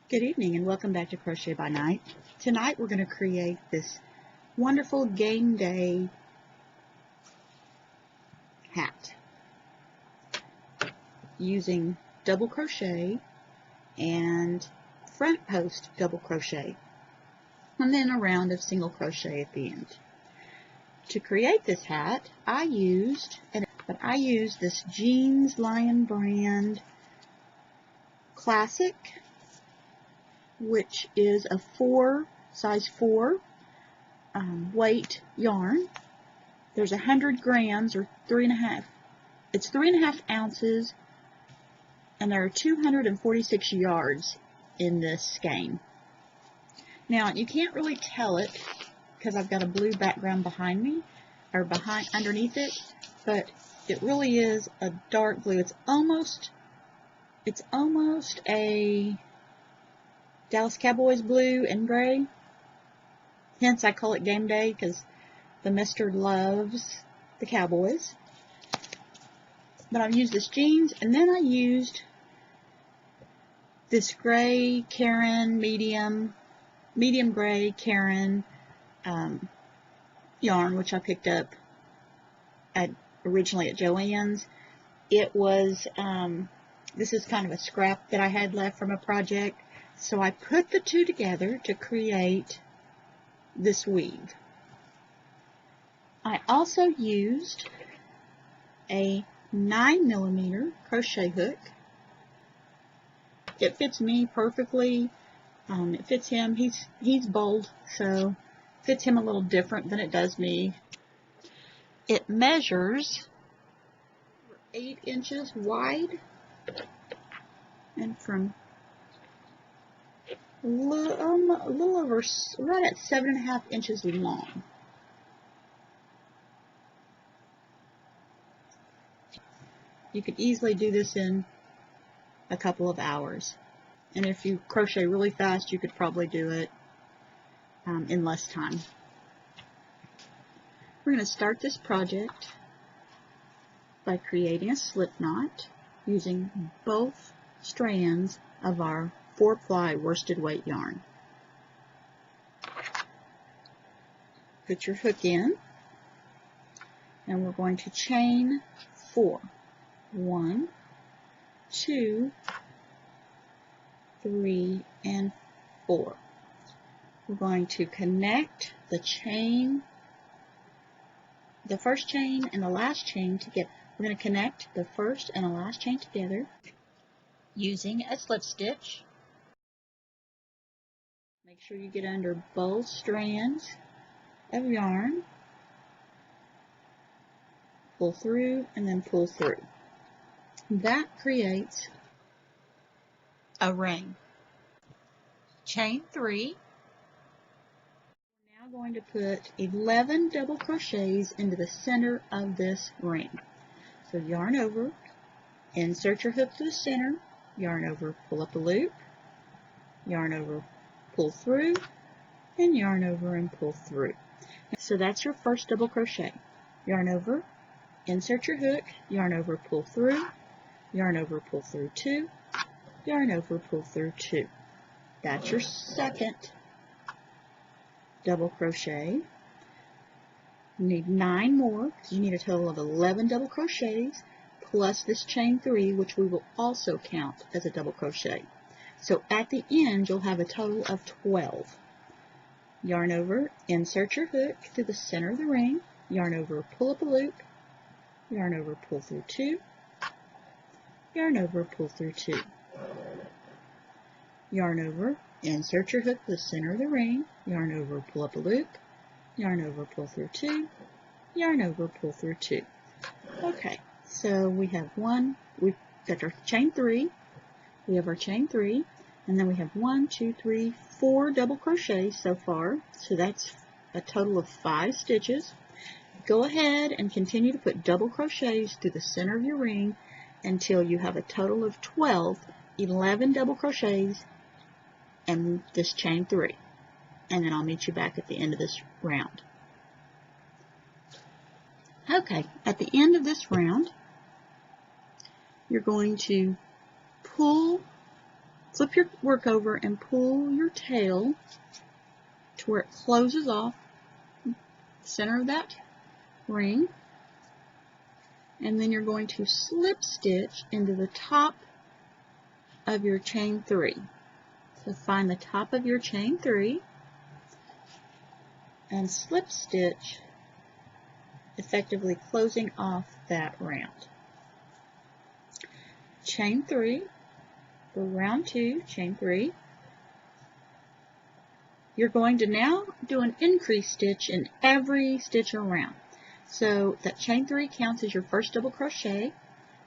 Good evening and welcome back to Crochet by Night. Tonight we're going to create this wonderful game day hat using double crochet and front post double crochet and then a round of single crochet at the end. To create this hat I used this Jeans Lion brand classic, which is a size 4 weight yarn. There's 100 grams or 3.5. It's 3.5 ounces, and there are 246 yards in this skein. Now you can't really tell it because I've got a blue background behind me, or underneath it, but it really is a dark blue. It's almost a Dallas Cowboys blue and gray. Hence I call it Game Day, because the mister loves the Cowboys. But I've used this jeans, and then I used this gray Karen, medium gray Karen yarn, which I picked up originally at Joann's. It was, this is kind of a scrap that I had left from a project. So I put the two together to create this weave. I also used a 9mm crochet hook. It fits me perfectly. It fits him. He's bold, so it fits him a little different than it does me. It measures 8 inches wide and from a little over, right at 7.5 inches long. You could easily do this in a couple of hours. And if you crochet really fast, you could probably do it in less time. We're going to start this project by creating a slip knot using both strands of our 4-ply worsted weight yarn. Put your hook in, and we're going to chain 4. 1, 2, 3, and 4. We're going to connect the first chain and the last chain together. We're going to connect the first and the last chain together using a slip stitch. Make sure you get under both strands of yarn. Pull through and then pull through. That creates a ring. Chain 3. We're now going to put 11 double crochets into the center of this ring. So yarn over, insert your hook to the center, yarn over, pull up a loop, yarn over, pull through, and yarn over and pull through. So that's your first double crochet. Yarn over, insert your hook, yarn over, pull through, yarn over, pull through 2, yarn over, pull through 2. That's your second double crochet. You need 9 more, because you need a total of 11 double crochets plus this chain 3, which we will also count as a double crochet. So at the end, you'll have a total of 12. Yarn over, insert your hook through the center of the ring, yarn over, pull up a loop, yarn over, pull through 2, yarn over, pull through 2. Yarn over, insert your hook to the center of the ring, yarn over, pull up a loop, yarn over, pull through 2, yarn over, pull through 2. Okay, so we have we've got our chain 3, we have our chain 3, and then we have 1, 2, 3, 4 double crochets so far, so that's a total of 5 stitches. Go ahead and continue to put double crochets through the center of your ring until you have a total of 11 double crochets and this chain 3. And then I'll meet you back at the end of this round. Okay, at the end of this round, you're going to pull flip your work over and pull your tail to where it closes off the center of that ring, and then you're going to slip stitch into the top of your chain 3. So find the top of your chain 3 and slip stitch, effectively closing off that round. Chain 3 for round 2, chain 3. You're going to now do an increase stitch in every stitch around. So that chain 3 counts as your first double crochet.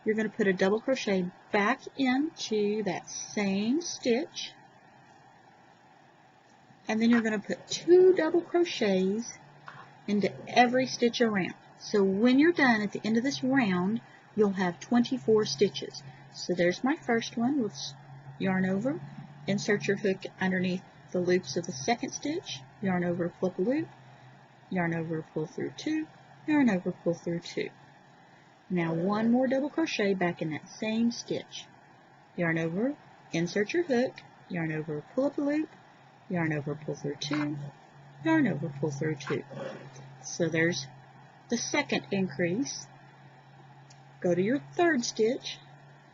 You're going to put a double crochet back into that same stitch, and then you're going to put 2 double crochets into every stitch around. So when you're done at the end of this round, you'll have 24 stitches. So there's my first one. We'll yarn over, insert your hook underneath the loops of the second stitch, yarn over, flip a loop, yarn over, pull through 2, yarn over, pull through 2. Now one more double crochet back in that same stitch. Yarn over, insert your hook, yarn over, pull up a loop, yarn over, pull through 2, yarn over, pull through 2. So there's the second increase. Go to your third stitch,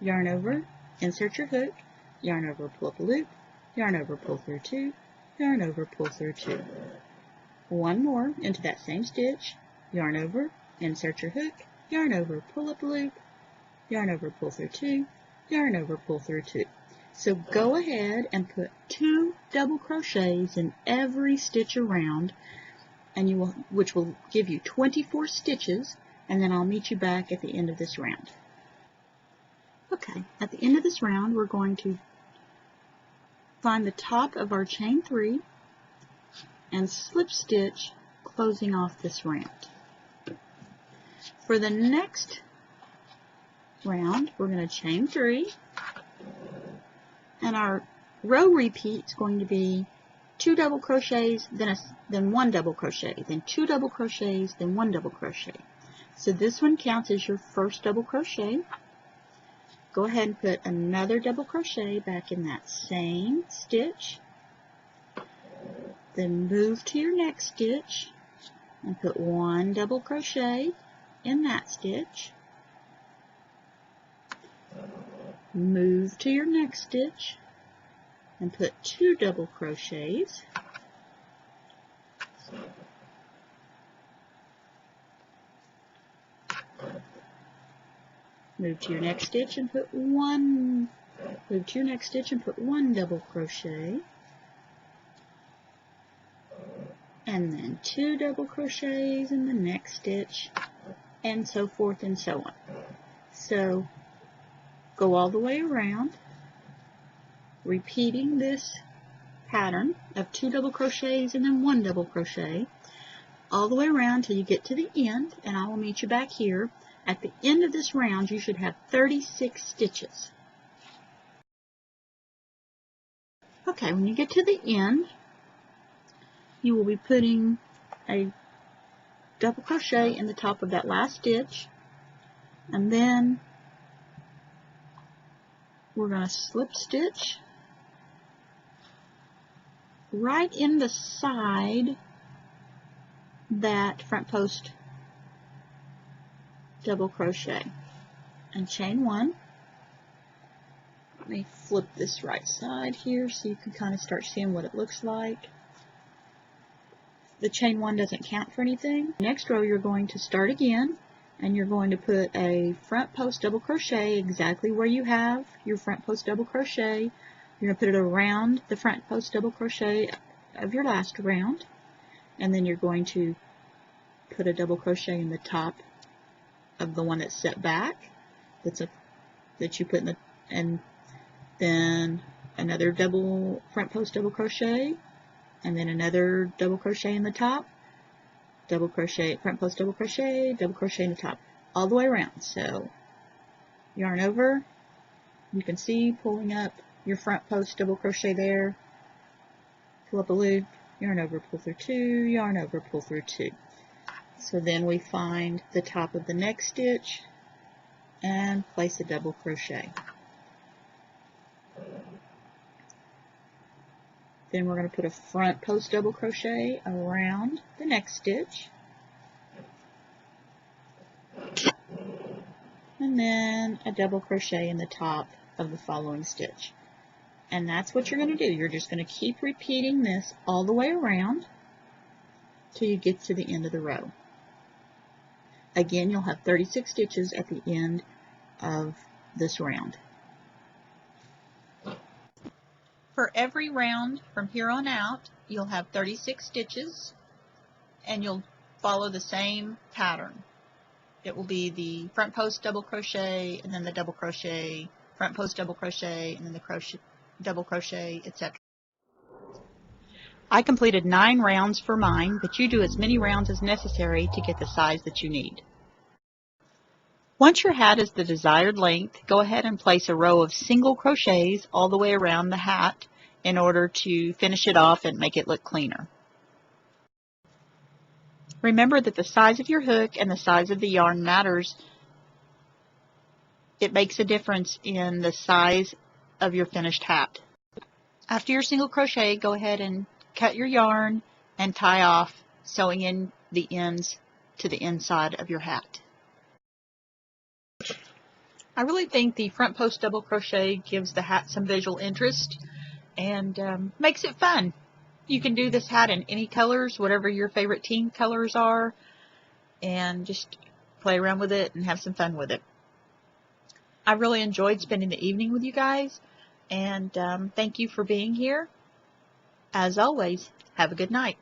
yarn over, insert your hook, yarn over, pull up a loop, yarn over, pull through 2, yarn over, pull through 2. One more into that same stitch, yarn over, insert your hook, yarn over, pull up a loop, yarn over, pull through 2, yarn over, pull through 2. So go ahead and put 2 double crochets in every stitch around, and which will give you 24 stitches, and then I'll meet you back at the end of this round. Okay, at the end of this round, we're going to find the top of our chain 3 and slip stitch, closing off this round. For the next round, we're going to chain 3, and our row repeat is going to be 2 double crochets, then 1 double crochet, then 2 double crochets, then 1 double crochet. So this one counts as your first double crochet. Go ahead and put another double crochet back in that same stitch. Then move to your next stitch and put 1 double crochet in that stitch. Move to your next stitch and put 2 double crochets. Move to your next stitch and put 1 double crochet, and then 2 double crochets in the next stitch, and so forth and so on. So go all the way around, repeating this pattern of 2 double crochets and then 1 double crochet all the way around till you get to the end, and I will meet you back here. At the end of this round, you should have 36 stitches. Okay, when you get to the end, you will be putting a double crochet in the top of that last stitch, and then we're going to slip stitch right in the side that front post double crochet and chain 1. Let me flip this right side here so you can kind of start seeing what it looks like. The chain 1 doesn't count for anything. Next row, you're going to start again, and you're going to put a front post double crochet exactly where you have your front post double crochet. You're going to put it around the front post double crochet of your last round, and then you're going to put a double crochet in the top of the one that's set back, that you put in the, and then another double front post double crochet, and then another double crochet in the top, double crochet, front post double crochet in the top, all the way around. So yarn over, you can see pulling up your front post double crochet there, pull up a loop, yarn over, pull through 2, yarn over, pull through 2. So then we find the top of the next stitch and place a double crochet. Then we're going to put a front post double crochet around the next stitch. And then a double crochet in the top of the following stitch. And that's what you're going to do. You're just going to keep repeating this all the way around till you get to the end of the row. Again, you'll have 36 stitches at the end of this round. For every round from here on out, you'll have 36 stitches, and you'll follow the same pattern. It will be the front post double crochet, and then the double crochet, front post double crochet, and then the crochet, double crochet, etc. I completed 9 rounds for mine, but you do as many rounds as necessary to get the size that you need. Once your hat is the desired length, go ahead and place a row of single crochets all the way around the hat in order to finish it off and make it look cleaner. Remember that the size of your hook and the size of the yarn matters. It makes a difference in the size of your finished hat. After your single crochet, go ahead and cut your yarn and tie off, sewing in the ends to the inside of your hat. I really think the front post double crochet gives the hat some visual interest and makes it fun. You can do this hat in any colors, whatever your favorite team colors are, and just play around with it and have some fun with it. I really enjoyed spending the evening with you guys, and thank you for being here. As always, have a good night.